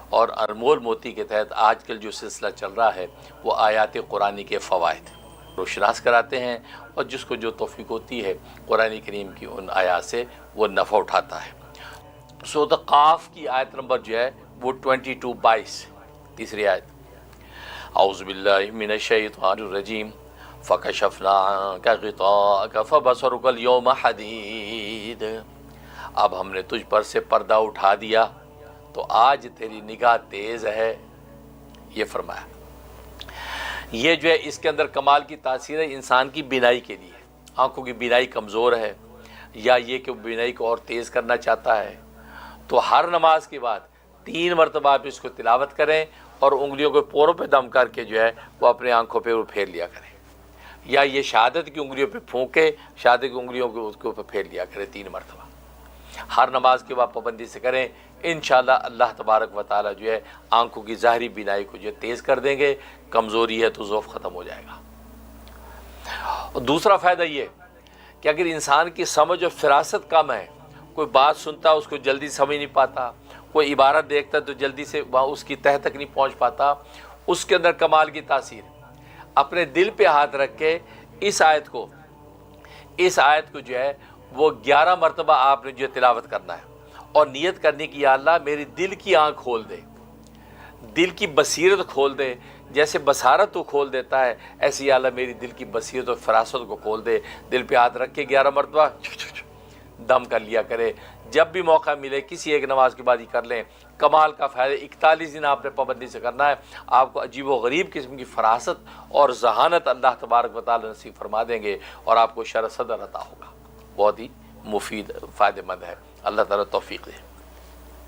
اور انمول موتی کے تحت آج کل جو سلسلہ چل رہا ہے وہ آیات قرآنی کے فوائد روشناس کراتے ہیں، اور جس کو جو توفیق ہوتی ہے قرآن کریم کی ان آیات سے وہ نفع اٹھاتا ہے۔ سورۃ قاف کی آیت نمبر جو ہے وہ 22 تیسری آیت، اعوذ باللہ من الشیطان الرجیم فکشفنا عنک غطاءک فبصرک اليوم حدید، اب ہم نے تجھ پر سے پردہ اٹھا دیا تو آج تیری نگاہ تیز ہے، یہ فرمایا۔ یہ جو ہے اس کے اندر کمال کی تاثیر ہے انسان کی بینائی کے لیے، آنکھوں کی بینائی کمزور ہے یا یہ کہ بینائی کو اور تیز کرنا چاہتا ہے تو ہر نماز کے بعد 3 مرتبہ آپ اس کو تلاوت کریں اور انگلیوں کو پوروں پہ دم کر کے جو ہے وہ اپنے آنکھوں پہ پھیر لیا کریں، یا یہ شہادت کی انگلیوں پہ پھونکے شہادت کی انگلیوں کو اس کے اوپر پھیر لیا کریں 3 مرتبہ، ہر نماز کے بعد پابندی سے کریں۔ انشاءاللہ اللہ تبارک و تعالی جو ہے آنکھوں کی ظاہری بینائی کو جو تیز کر دیں گے، کمزوری ہے تو ضعف ختم ہو جائے گا۔ اور دوسرا فائدہ یہ کہ اگر انسان کی سمجھ اور فراست کم ہے، کوئی بات سنتا اس کو جلدی سمجھ نہیں پاتا، کوئی عبارت دیکھتا تو جلدی سے اس کی تہ تک نہیں پہنچ پاتا، اس کے اندر کمال کی تاثیر، اپنے دل پہ ہاتھ رکھ کے اس آیت کو جو ہے وہ 11 مرتبہ آپ نے جو تلاوت کرنا ہے، اور نیت کرنی کہ یا اللہ میری دل کی آنکھ کھول دے، دل کی بصیرت کھول دے، جیسے بصارت تو کھول دیتا ہے ایسے یا اللہ میری دل کی بصیرت اور فراست کو کھول دے۔ دل پہ ہاتھ رکھ کے 11 مرتبہ دم کر لیا کرے، جب بھی موقع ملے کسی ایک نماز کے بعد ہی کر لیں، کمال کا فائدہ۔ 41 دن آپ نے پابندی سے کرنا ہے، آپ کو عجیب و غریب قسم کی فراست اور ذہانت اللہ تبارک و تعالی نصیب فرما دیں گے، اور آپ کو شرح صدر عطا ہوگا، بہت ہی مفید فائدہ مند ہے۔ اللہ تعالیٰ توفیق دے۔